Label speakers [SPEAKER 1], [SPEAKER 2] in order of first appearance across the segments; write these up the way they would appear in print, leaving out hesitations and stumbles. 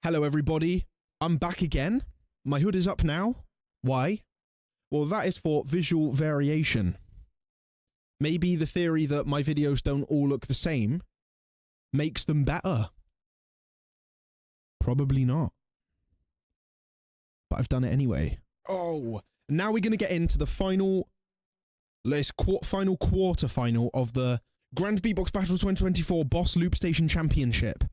[SPEAKER 1] Hello everybody, I'm back again. My hood is up now. Why? Well, that is for visual variation. Maybe the theory that my videos don't all look the same makes them better. Probably not. But I've done it anyway. Oh, now we're going to get into the final quarter-final of the Grand Beatbox Battle 2024 Boss Loopstation Championship.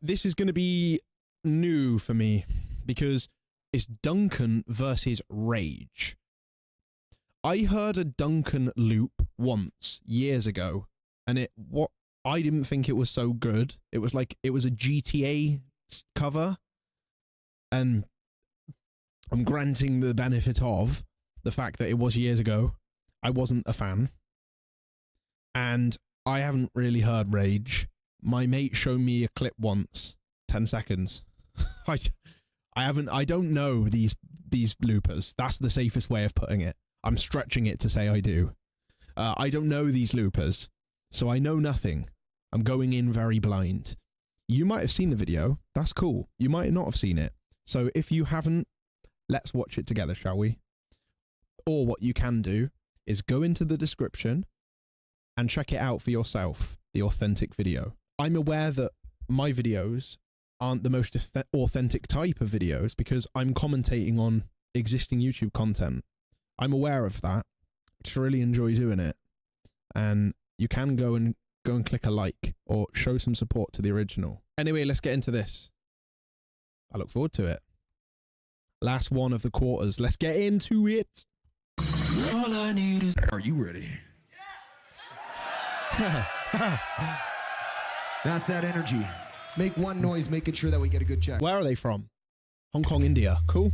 [SPEAKER 1] This is going to be new for me because it's Duncan versus RAJE. I heard a Duncan loop once, years ago, and I didn't think it was so good. It was like, it was a GTA cover, and I'm granting the benefit of the fact that it was years ago. I wasn't a fan. And I haven't really heard RAJE. My mate showed me a clip once, 10 seconds. I don't know these loopers. That's the safest way of putting it. I'm stretching it to say I do. I don't know these loopers, so I know nothing. I'm going in very blind. You might have seen the video. That's cool. You might not have seen it. So if you haven't, let's watch it together, shall we? Or what you can do is go into the description and check it out for yourself, the authentic video. I'm aware that my videos aren't the most authentic type of videos because I'm commentating on existing YouTube content. I'm aware of that. I just really enjoy doing it. And you can go and click a like or show some support to the original. Anyway, let's get into this. I look forward to it. Last one of the quarters. Let's get into it.
[SPEAKER 2] All I need is... Are you ready? That's that energy. Make one noise, making sure that we get a good check.
[SPEAKER 1] Where are they from? Hong Kong, India. Cool.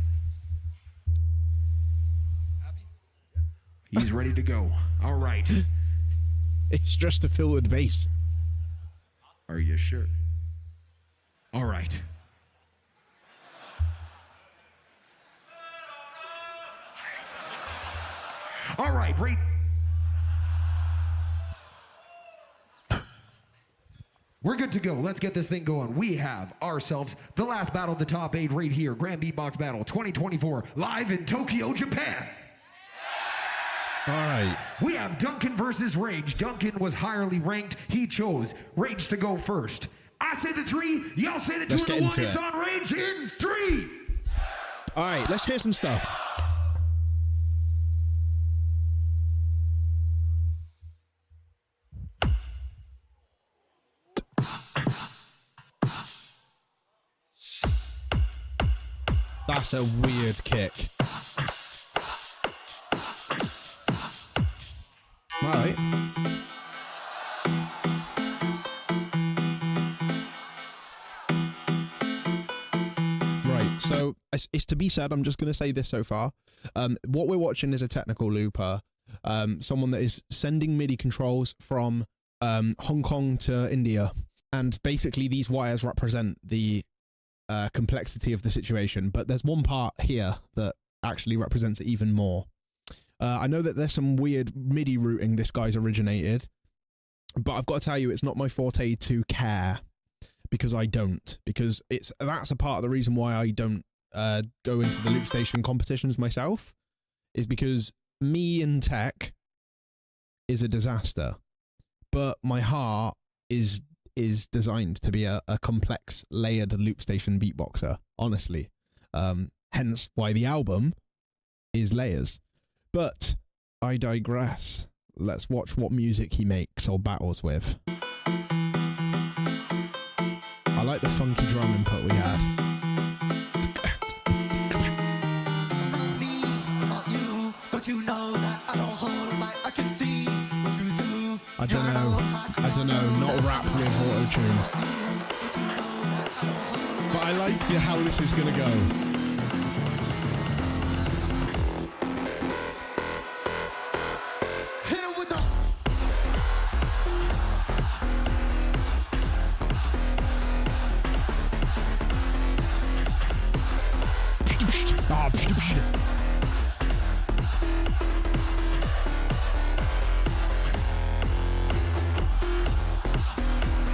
[SPEAKER 2] He's ready to go. All right.
[SPEAKER 1] It's just a filtered bass.
[SPEAKER 2] Are you sure? All right. All right, right. We're good to go. Let's get this thing going. We have ourselves the last battle of the top 8 right here. Grand Beatbox Battle 2024 live in Tokyo, Japan.
[SPEAKER 1] All right.
[SPEAKER 2] We have Duncan versus RAJE. Duncan was highly ranked. He chose RAJE to go first. I say the 3, y'all say the 2 and the 1. It's on RAJE in 3.
[SPEAKER 1] All right, let's hear some stuff. That's a weird kick. All right. Right, so it's to be said, I'm just going to say this so far. What we're watching is a technical looper. Someone that is sending MIDI controls from Hong Kong to India. And basically these wires represent the complexity of the situation, but there's one part here that actually represents it even more. I know that there's some weird MIDI routing this guy's originated, but I've got to tell you, it's not my forte to care, because I don't, because that's a part of the reason why I don't go into the Loopstation competitions myself, is because me in tech is a disaster, but my heart is designed to be a complex, layered Loopstation beatboxer, honestly. Hence why the album is layers. But I digress. Let's watch what music he makes or battles with. I like the funky drum input we had. I don't know, not rap with auto-tune. But I like how this is gonna go.
[SPEAKER 3] Hit him with the...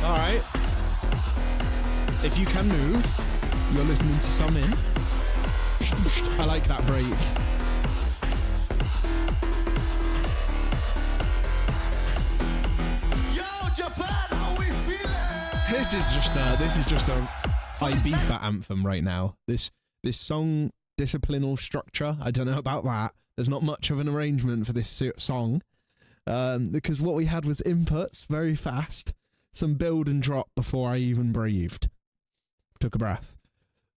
[SPEAKER 1] All right. If you can move, you're listening to some in. I like that break.
[SPEAKER 3] Yo, Japan, how we feeling?
[SPEAKER 1] This is just a Ibiza anthem right now. This song disciplinal structure. I don't know about that. There's not much of an arrangement for this song. Because what we had was inputs very fast, some build and drop before I even breathed. Took a breath.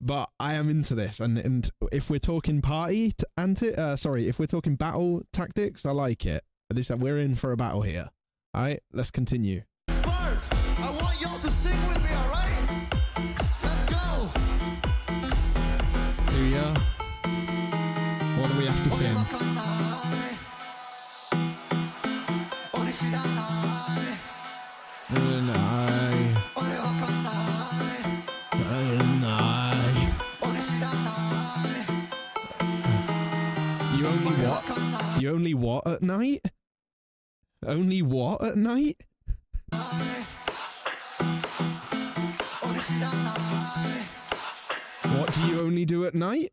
[SPEAKER 1] But I am into this, and if we're talking if we're talking battle tactics, I like it. We're in for a battle here. All right, let's continue.
[SPEAKER 3] Spark, I want y'all to sing with me, all right? Let's go.
[SPEAKER 1] Do ya? What do we have to sing? You only what at night? Only what at night? What do you only do at night?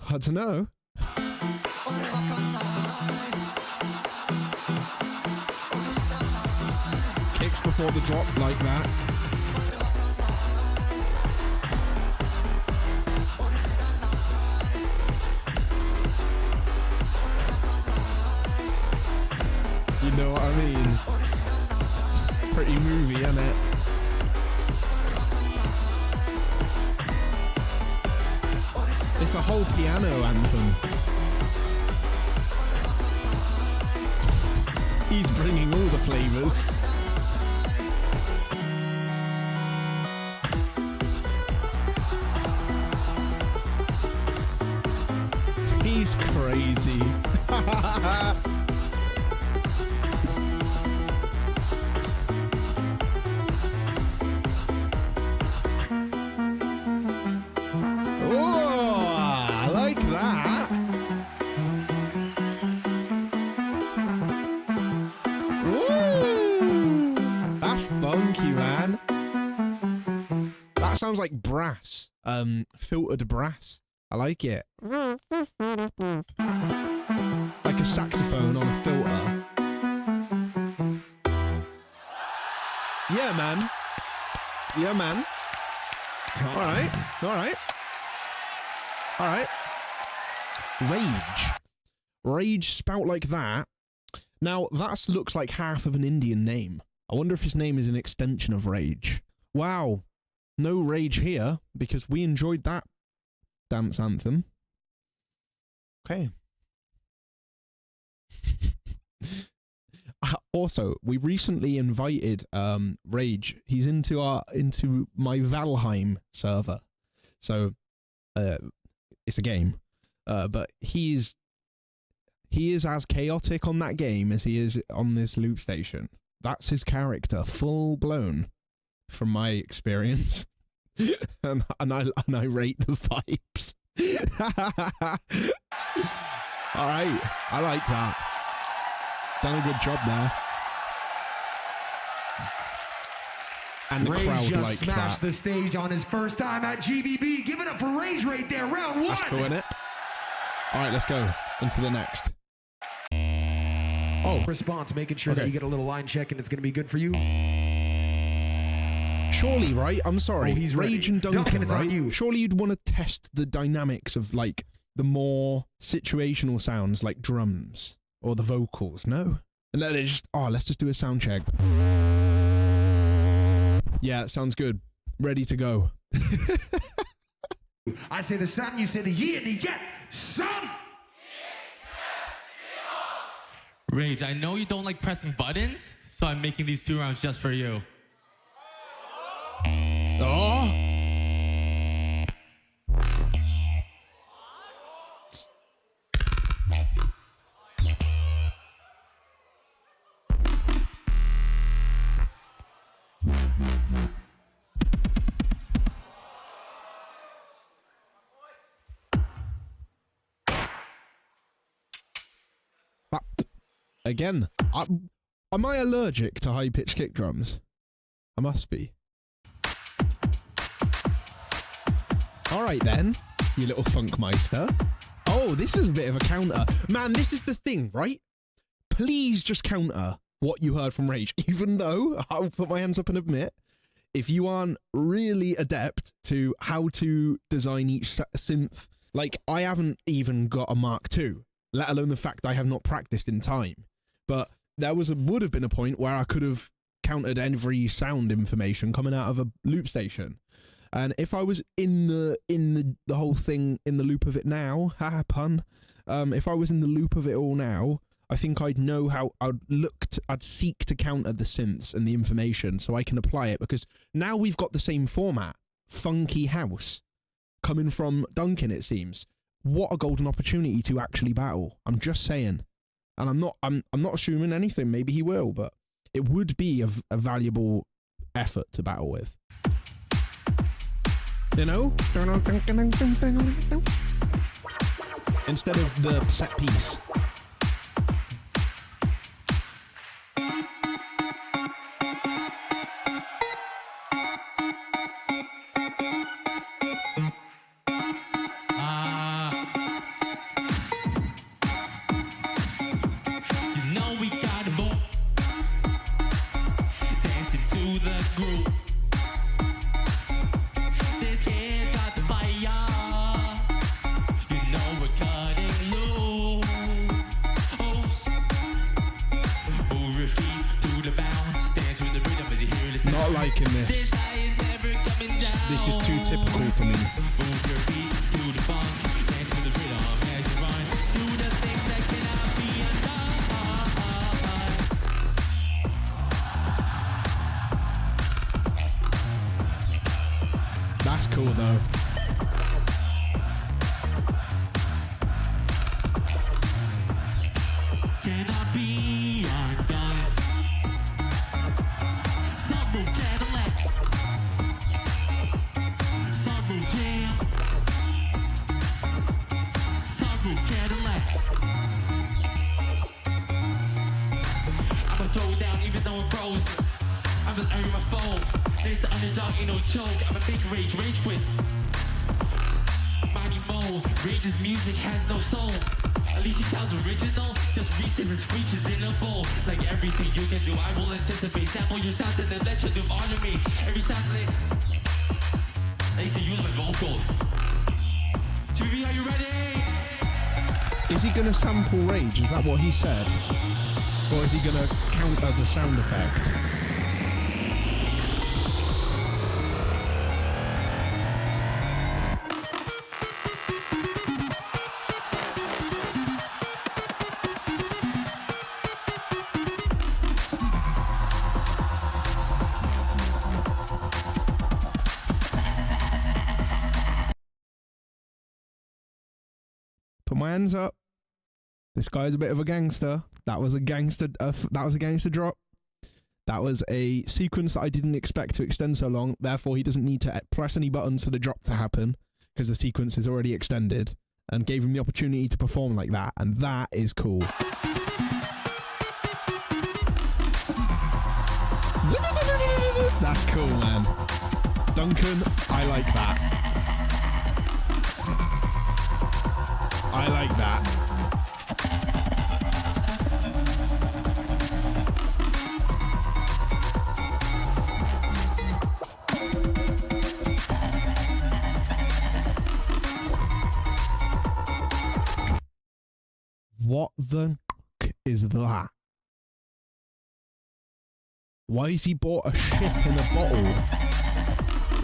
[SPEAKER 1] I don't know. Kicks before the drop like that. You know what I mean? Pretty movie, isn't it? It's a whole piano anthem. He's bringing all the flavors. He's crazy. Sounds like brass, filtered brass. I like it. Like a saxophone on a filter. Yeah, man. Yeah, man. All right. All right. All right. Rage. Rage spout like that. Now, that looks like half of an Indian name. I wonder if his name is an extension of Rage. Wow. No rage here, because we enjoyed that dance anthem. Okay. Also, we recently invited Rage. He's into my Valheim server. So it's a game. But he is as chaotic on that game as he is on this Loopstation. That's his character, full blown. From my experience, and I rate the vibes. All right, I like that. Done a good job there. And the
[SPEAKER 2] Rage
[SPEAKER 1] crowd
[SPEAKER 2] just
[SPEAKER 1] liked
[SPEAKER 2] smashed
[SPEAKER 1] that.
[SPEAKER 2] the stage on his first time at GBB. Give it up for Rage right there. Round one.
[SPEAKER 1] That's cool, isn't it? All right, let's go into the next. Oh,
[SPEAKER 2] Response, making sure that you get a little line check and it's going to be good for you.
[SPEAKER 1] surely, right? I'm sorry.
[SPEAKER 2] Oh, he's
[SPEAKER 1] Rage
[SPEAKER 2] ready.
[SPEAKER 1] and Duncan,
[SPEAKER 2] it's on
[SPEAKER 1] right?
[SPEAKER 2] you.
[SPEAKER 1] Surely you'd want to test the dynamics of, like, the more situational sounds, like drums or the vocals, no? And then let's just do a sound check. Yeah, it sounds good. Ready to go.
[SPEAKER 2] I say the sun, you say the ye and the yet. Some.
[SPEAKER 4] Rage, I know you don't like pressing buttons, so I'm making these 2 rounds just for you.
[SPEAKER 1] Oh! Again, am I allergic to high-pitched kick drums? I must be. All right then, you little funkmeister. Oh, this is a bit of a counter. Man, this is the thing, right? Please just counter what you heard from Rage, even though I'll put my hands up and admit, if you aren't really adept to how to design each synth, like I haven't even got a Mark II, let alone the fact I have not practiced in time. But there would have been a point where I could have countered every sound information coming out of a Loopstation. And if I was in the whole thing, in the loop of it now, haha pun, if I was in the loop of it all now, I think I'd know how I'd seek to counter the synths and the information so I can apply it, because now we've got the same format, funky house, coming from Duncan, it seems. What a golden opportunity to actually battle. I'm just saying. And I'm not assuming anything, maybe he will, but it would be a valuable effort to battle with. You know? Instead of the set piece.
[SPEAKER 4] You know we gotta move, dancing to the groove. This kid's got the fire. You know we're cutting loose. Move your feet to the bounce, dance with the rhythm as you hear the sound.
[SPEAKER 1] Not liking this.
[SPEAKER 4] This high is never coming down.
[SPEAKER 1] This is too typical for me.
[SPEAKER 4] Move your feet to the funk, dance with the rhythm as you run. Do the things that cannot be undone.
[SPEAKER 1] That's cool though.
[SPEAKER 4] Cannot be undone. Sunroof Cadillac. Sunroof Jam. Sunroof Cadillac. I'ma throw it down even though it froze. I'ma earn my foe. This the underdog, ain't no joke. I'm a big rage quit. Mighty Mo, Rage's music has no soul. At least he sounds original, just Reese's and screeches in a bowl. Like everything you can do, I will anticipate. Sample your sounds and then let you do honor me. Every sound they say use my vocals. GBB, are you ready?
[SPEAKER 1] Is he gonna sample Rage? Is that what he said? Or is he gonna counter the sound effect? Put my hands up. This guy's a bit of a gangster. That was a gangster. That was a gangster drop. That was a sequence that I didn't expect to extend so long. Therefore, he doesn't need to press any buttons for the drop to happen because the sequence is already extended, and gave him the opportunity to perform like that. And that is cool. That's cool, man. Duncan, I like that. I like that. What the is that? Why has he bought a ship in a bottle?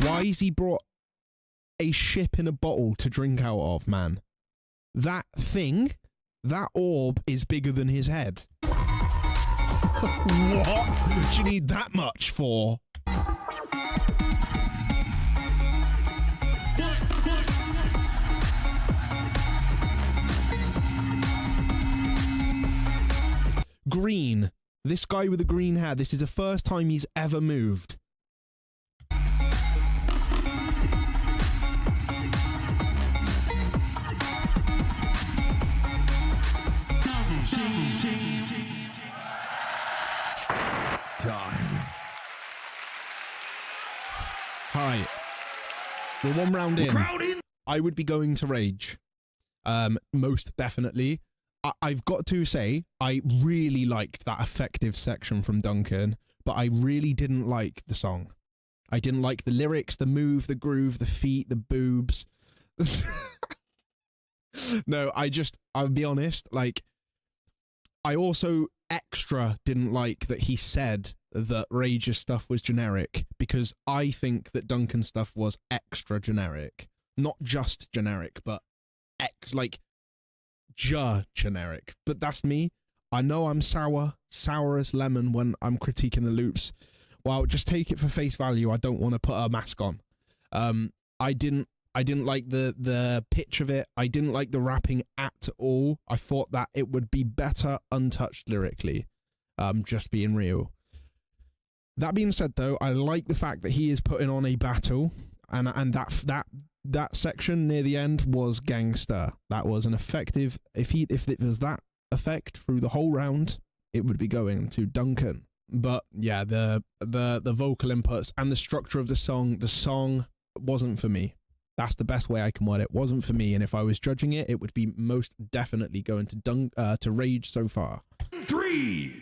[SPEAKER 1] Why has he brought a ship in a bottle to drink out of, man? That thing, that orb is bigger than his head. What do you need that much for? Green. This guy with the green hair, this is the first time he's ever moved.
[SPEAKER 2] Time.
[SPEAKER 1] Alright. We're one round in.
[SPEAKER 2] Crowd in.
[SPEAKER 1] I would be going to Rage. Most definitely. I've got to say, I really liked that effective section from Duncan, but I really didn't like the song. I didn't like the lyrics, the move, the groove, the feet, the boobs. No, I'll be honest, like, I also extra didn't like that he said that Rage's stuff was generic, because I think that Duncan's stuff was extra generic. Not just generic, but generic. But that's me. I know I'm sour as lemon when I'm critiquing the loops. Well, just take it for face value. I don't want to put a mask on. I didn't like the pitch of it. I didn't like the rapping at all. I thought that it would be better untouched lyrically. Just being real. That being said, though, I like the fact that he is putting on a battle, and that section near the end was gangster. That was an effective. If it was that effect through the whole round, it would be going to Duncan. But yeah, the vocal inputs and the structure of the song wasn't for me. That's the best way I can word it. Wasn't for me, and if I was judging it, it would be most definitely going to Rage so far.
[SPEAKER 2] 3.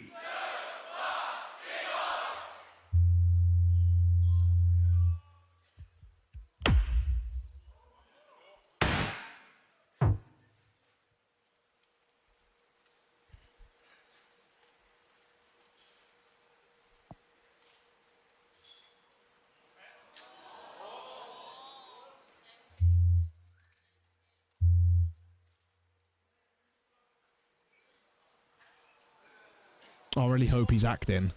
[SPEAKER 1] I really hope he's acting.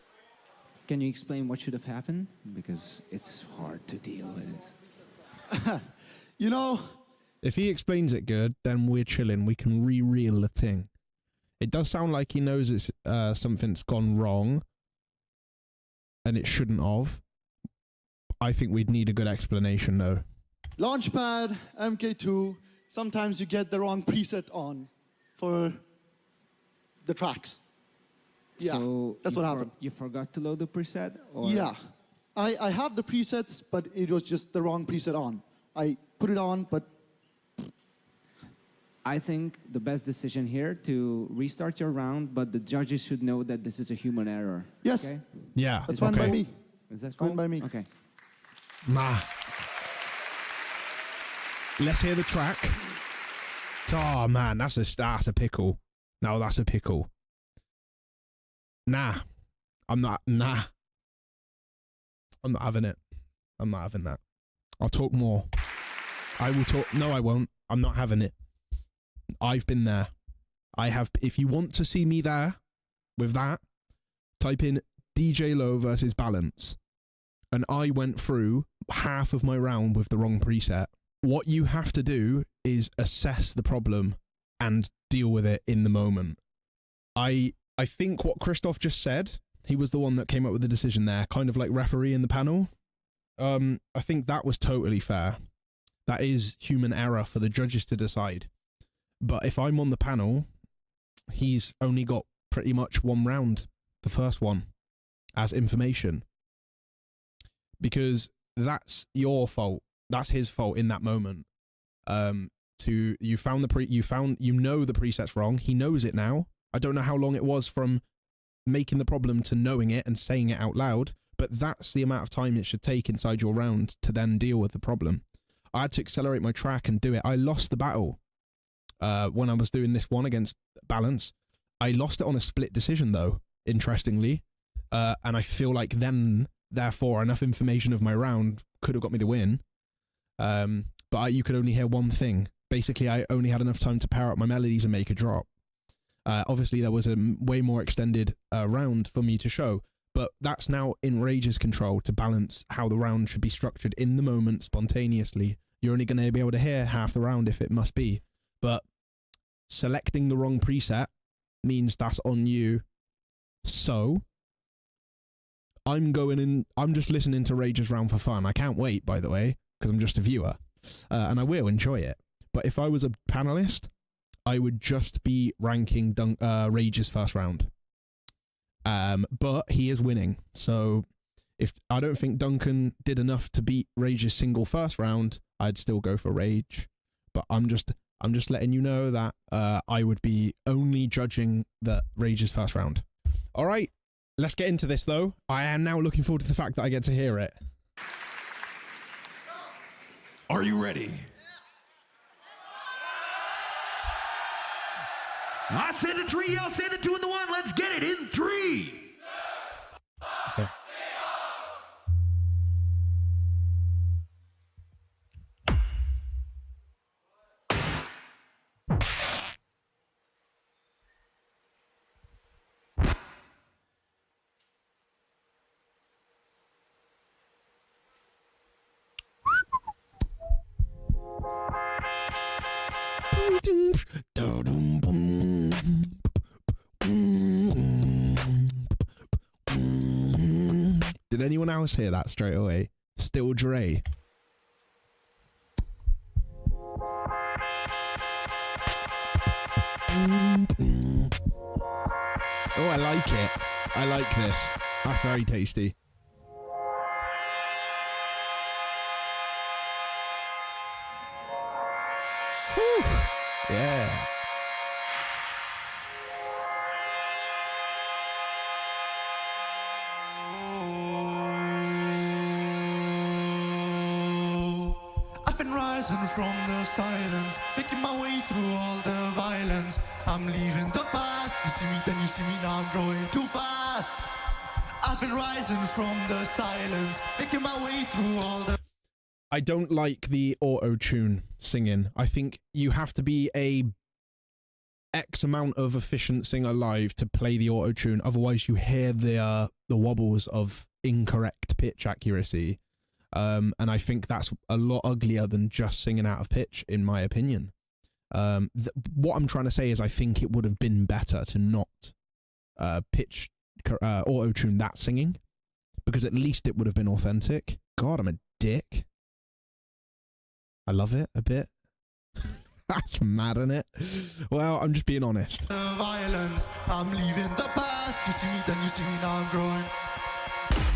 [SPEAKER 5] Can you explain what should have happened? Because it's hard to deal with it.
[SPEAKER 3] You know,
[SPEAKER 1] If he explains it good, then we're chilling. We can re-reel the thing. It does sound like he knows it's something's gone wrong, and it shouldn't have. I think we'd need a good explanation, though.
[SPEAKER 3] Launchpad, MK2, sometimes you get the wrong preset on for the tracks. Yeah,
[SPEAKER 5] So
[SPEAKER 3] that's what happened.
[SPEAKER 5] You forgot to load the preset? Or?
[SPEAKER 3] Yeah. I have the presets, but it was just the wrong preset on. I put it on, but...
[SPEAKER 5] I think the best decision here to restart your round, but the judges should know that this is a human error.
[SPEAKER 3] Yes.
[SPEAKER 5] Okay?
[SPEAKER 1] Yeah.
[SPEAKER 3] That's fine by me.
[SPEAKER 5] Is that
[SPEAKER 3] Fine
[SPEAKER 5] cool?
[SPEAKER 3] by me.
[SPEAKER 5] Okay.
[SPEAKER 1] Nah. Let's hear the track. Oh man, that's a pickle. No, that's a pickle. Nah. I'm not having it. I'm not having that. I'll talk more. I will talk. No, I won't. I'm not having it. I've been there. I have. If you want to see me there with that, type in DJ Low versus Balance. And I went through half of my round with the wrong preset. What you have to do is assess the problem and deal with it in the moment. I think what Christoph just said, he was the one that came up with the decision there, kind of like referee in the panel. I think that was totally fair. That is human error for the judges to decide. But if I'm on the panel, he's only got pretty much one round, the first one, as information. Because that's your fault. That's his fault in that moment. You know the preset's wrong. He knows it now. I don't know how long it was from making the problem to knowing it and saying it out loud, but that's the amount of time it should take inside your round to then deal with the problem. I had to accelerate my track and do it. I lost the battle when I was doing this one against Balance. I lost it on a split decision, though, interestingly. And I feel like then, therefore, enough information of my round could have got me the win. But you could only hear one thing. Basically, I only had enough time to power up my melodies and make a drop. Obviously, there was a way more extended round for me to show. But that's now in Rage's control to balance how the round should be structured in the moment, spontaneously. You're only going to be able to hear half the round if it must be. But selecting the wrong preset means that's on you. So I'm just listening to Rage's round for fun. I can't wait, by the way, because I'm just a viewer. And I will enjoy it. But if I was a panelist, I would just be ranking Rage's first round. But he is winning. So if I don't think Duncan did enough to beat Rage's single first round, I'd still go for Rage. But I'm just letting you know that I would be only judging the Rage's first round. All right, let's get into this though. I am now looking forward to the fact that I get to hear it.
[SPEAKER 2] Are you ready? I say the 3, y'all say the 2 and the 1. Let's get it in 3.
[SPEAKER 1] Okay. Did anyone else hear that straight away? Still Dre. Oh, I like it. I like this. That's very tasty. Whew. Yeah.
[SPEAKER 3] I've been rising from the silence, making my way through all the violence. I'm leaving the past. You see me, then you see me, now I'm growing too fast. I've been rising from the silence, making my way through all the...
[SPEAKER 1] I don't like the auto-tune singing. I think you have to be a X amount of efficient singer live to play the auto-tune. Otherwise, you hear the wobbles of incorrect pitch accuracy. And I think that's a lot uglier than just singing out of pitch, in my opinion. What I'm trying to say is I think it would have been better to not pitch auto-tune that singing, because at least it would have been authentic. God, I'm a dick. I love it a bit. That's mad, isn't it? Well, I'm just being honest.
[SPEAKER 3] The violence, I'm leaving the past. You see me, then you see me, now I'm growing.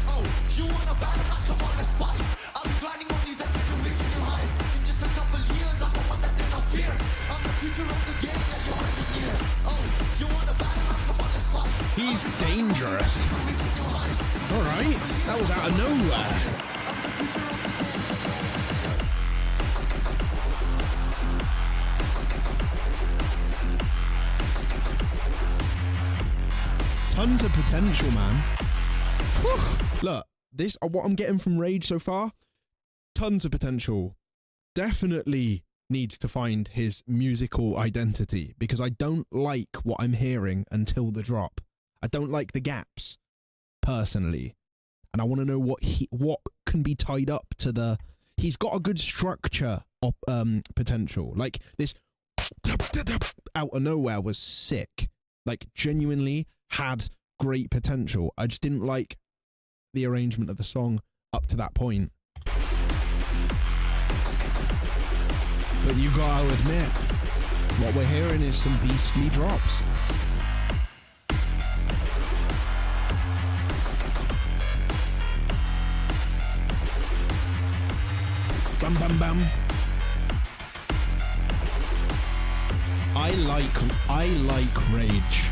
[SPEAKER 3] Oh, you wanna battle? Come on, let's fight. I'll be grinding on these epic and reaching new highs. In just a couple years, I'm the one that they don't fear. I'm the future of the game, and your end is near. Oh, you wanna battle? Come on, let's fight.
[SPEAKER 1] He's dangerous. All right, that was out of nowhere. Tons of potential, man. Whew. Look, this what I'm getting from Rage so far. Tons of potential. Definitely needs to find his musical identity, because I don't like what I'm hearing until the drop. I don't like the gaps, personally, and I want to know what can be tied up to the. He's got a good structure of potential. Like this out of nowhere was sick. Like genuinely had great potential. I just didn't like the arrangement of the song up to that point. But you gotta admit, what we're hearing is some beastly drops. Bam bam bam. I like Rage.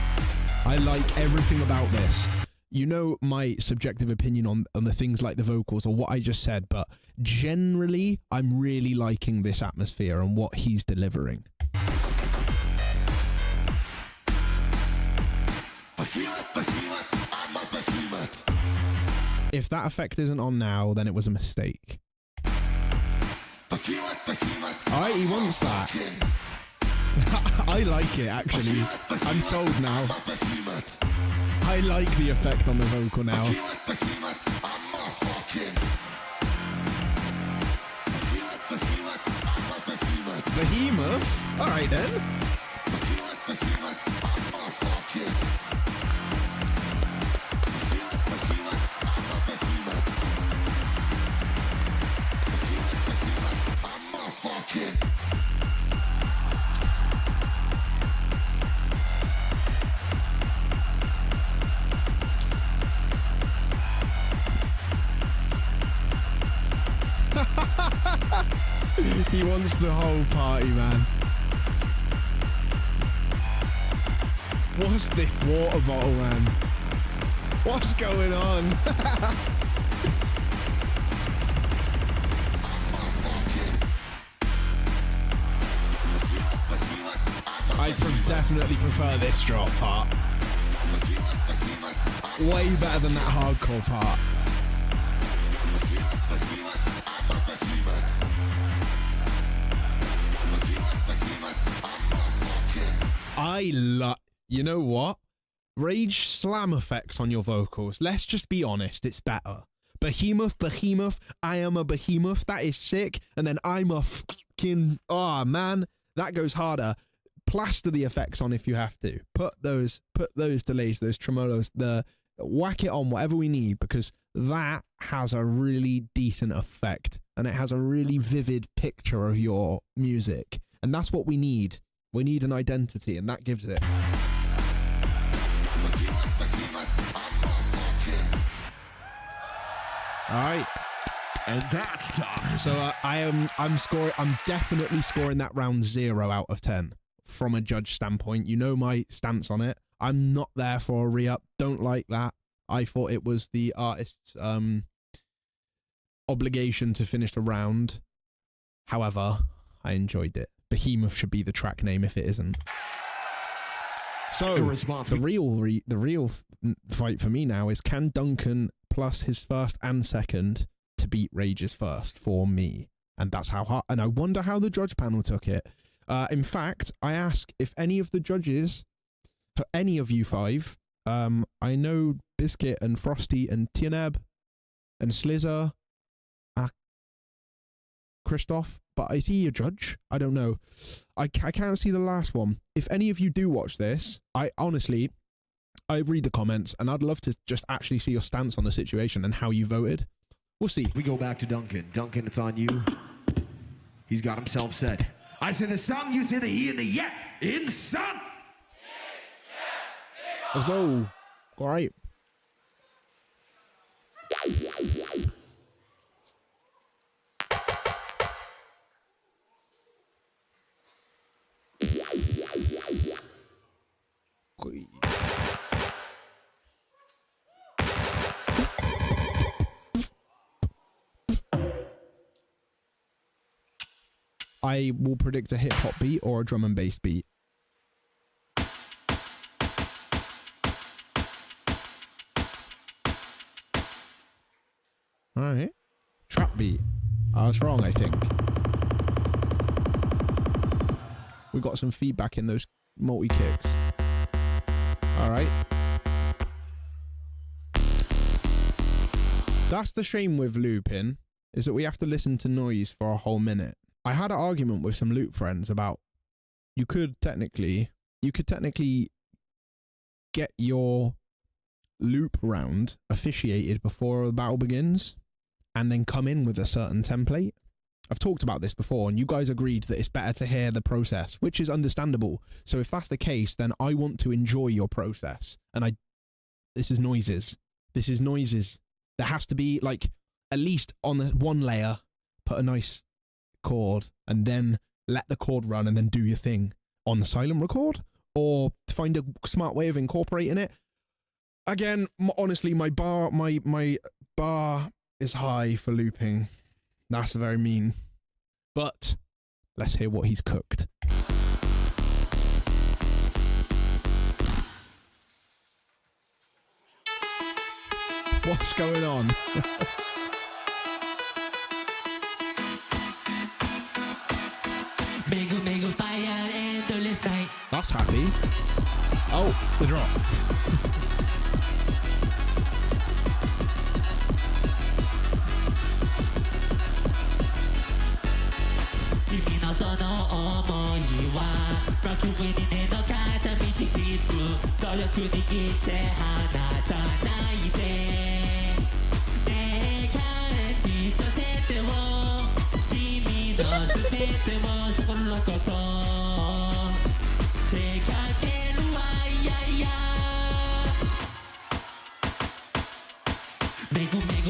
[SPEAKER 1] I like everything about this. You know my subjective opinion on the things like the vocals or what I just said, but generally I'm really liking this atmosphere and what he's delivering. If that effect isn't on now, then it was a mistake. Alright, he wants that. I like it, actually. I'm sold now. I like the effect on the vocal now. Behemoth? Alright then. He wants the whole party, man. What's this water bottle, man? What's going on? I definitely prefer this drop part. Way better than that hardcore part. I love... You know what? Rage slam effects on your vocals. Let's just be honest, it's better. Behemoth, I am a behemoth. That is sick. And then I'm a fucking... Oh, man. That goes harder. Plaster the effects on if you have to. Put those delays, those tremolos, whack it on, whatever we need, because that has a really decent effect. And it has a really vivid picture of your music. And that's what we need. We need an identity, and that gives it. All right,
[SPEAKER 2] and that's time.
[SPEAKER 1] So I'm definitely scoring that round 0 out of 10 from a judge standpoint. You know my stance on it. I'm not there for a re-up. Don't like that. I thought it was the artist's obligation to finish the round. However, I enjoyed it. Behemoth should be the track name if it isn't. So the real fight for me now is, can Duncan plus his first and second to beat Rage's first for me? And that's how hard. And I wonder how the judge panel took it. In fact, I ask if any of the judges, any of you 5, I know Biscuit and Frosty and Tianeb and Slizzer, Christoph, but is he a judge? I don't know. I can't see the last one. If any of you do watch this, I read the comments, and I'd love to just actually see your stance on the situation and how you voted. We'll see.
[SPEAKER 2] We go back to Duncan. Duncan, it's on you. He's got himself set. I say the some, you say the he and the yet. In some.
[SPEAKER 1] Let's go. All right. I will predict a hip-hop beat or a drum and bass beat. Alright. Trap beat. I was wrong, I think. We got some feedback in those multi-kicks. Alright. That's the shame with looping, is that we have to listen to noise for a whole minute. I had an argument with some loop friends about you could technically get your loop round officiated before the battle begins and then come in with a certain template. I've talked about this before, and you guys agreed that it's better to hear the process, which is understandable. So if that's the case, then I want to enjoy your process. And this is noises. This is noises. There has to be, like, at least on the one layer, put a nice chord and then let the chord run and then do your thing on the silent record, or find a smart way of incorporating it. Again, honestly, my bar is high for looping. That's very mean. But let's hear what he's cooked. What's going on? That's happy. Oh, the drop.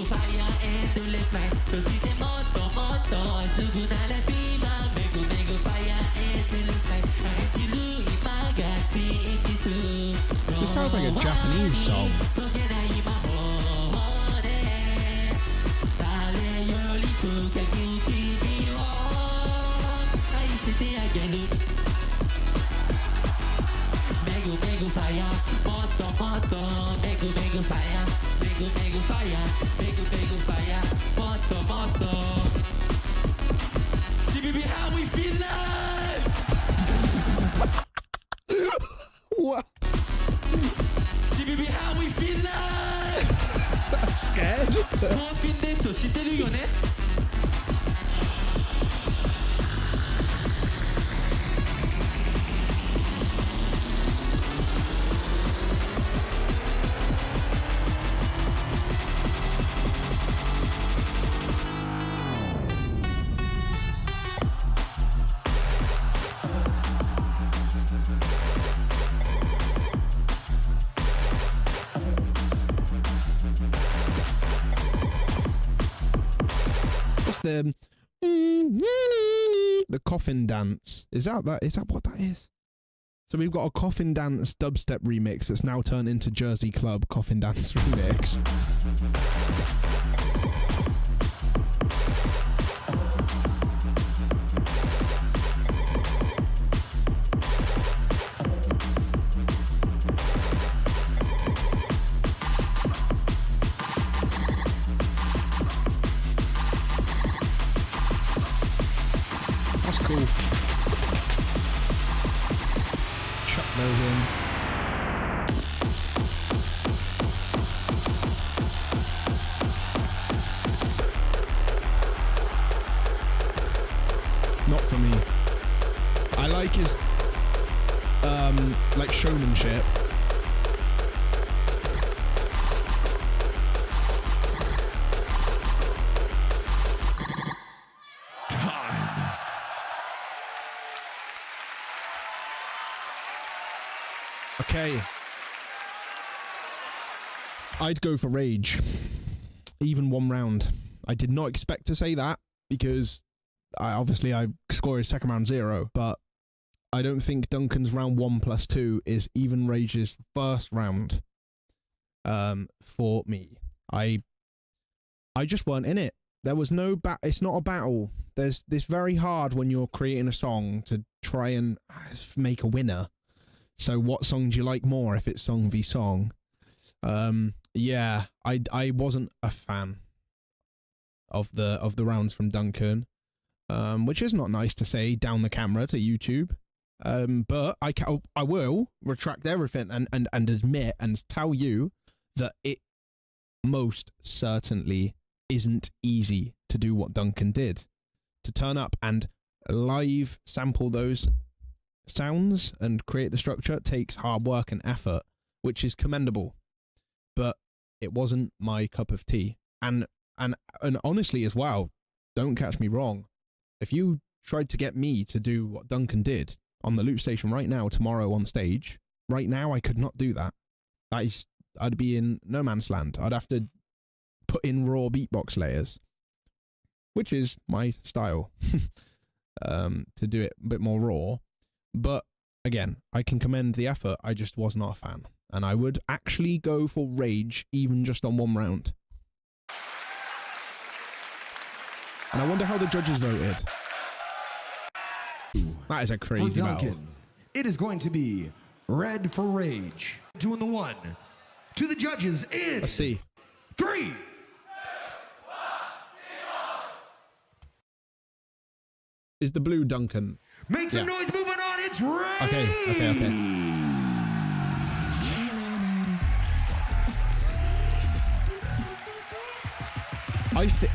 [SPEAKER 4] Fire endless night そしてもっともっとすぐならビ
[SPEAKER 1] This sounds like a Japanese song.
[SPEAKER 4] GBB, how we feeling?
[SPEAKER 1] What?
[SPEAKER 4] GBB, how we feeling?
[SPEAKER 1] I'm scared. What's the coffin dance? Is that what that is? So we've got a coffin dance dubstep remix that's now turned into Jersey Club coffin dance remix. That's cool. Chuck those in. Not for me. I like his like showmanship. Okay. I'd go for Rage. Even one round. I did not expect to say that because I score his second round 0, but I don't think Duncan's round 1 plus 2 is even Rage's first round for me. I just weren't in it. There was no it's not a battle. There's this very hard when you're creating a song to try and make a winner. So what song do you like more if it's song v song? Yeah, I wasn't a fan of the rounds from Duncan, which is not nice to say down the camera to YouTube. But I will retract everything and admit and tell you that it most certainly isn't easy to do what Duncan did. To turn up and live sample those sounds and create the structure takes hard work and effort, which is commendable, but it wasn't my cup of tea. And honestly as well, don't catch me wrong, if you tried to get me to do what Duncan did on the Loopstation right now, tomorrow on stage, right now I could not do that. I'd be in no man's land. I'd have to put in raw beatbox layers, which is my style, to do it a bit more raw. But again, I can commend the effort. I just was not a fan. And I would actually go for Rage even just on one round. And I wonder how the judges voted. That is a crazy battle.
[SPEAKER 2] It is going to be red for Rage. Doing the 1 to the judges in
[SPEAKER 1] Let's see.
[SPEAKER 2] 3.
[SPEAKER 1] Is the blue Duncan?
[SPEAKER 2] Make some noise moving on. It's Rage.
[SPEAKER 1] Okay.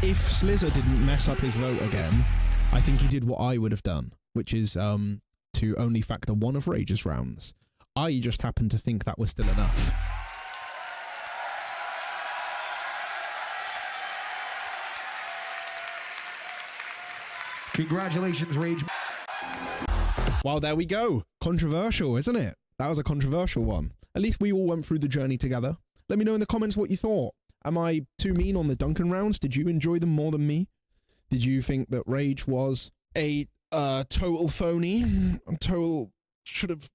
[SPEAKER 1] If Slizzer didn't mess up his vote again, I think he did what I would have done, which is to only factor 1 of Rage's rounds. I just happened to think that was still enough.
[SPEAKER 2] Congratulations, Rage.
[SPEAKER 1] Well, there we go. Controversial, isn't it? That was a controversial one. At least we all went through the journey together. Let me know in the comments what you thought. Am I too mean on the Duncan rounds? Did you enjoy them more than me? Did you think that Rage was a total phony? Total should have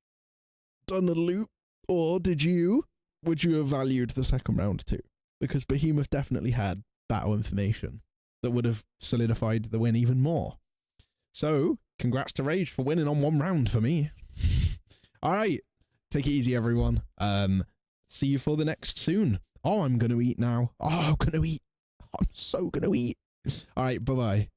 [SPEAKER 1] done a loop? Or would you have valued the second round too? Because Behemoth definitely had battle information that would have solidified the win even more. So, congrats to Rage for winning on 1 round for me. All right, take it easy, everyone. See you for the next soon. Oh, I'm going to eat now. Oh, I'm going to eat. I'm so going to eat. All right, bye-bye.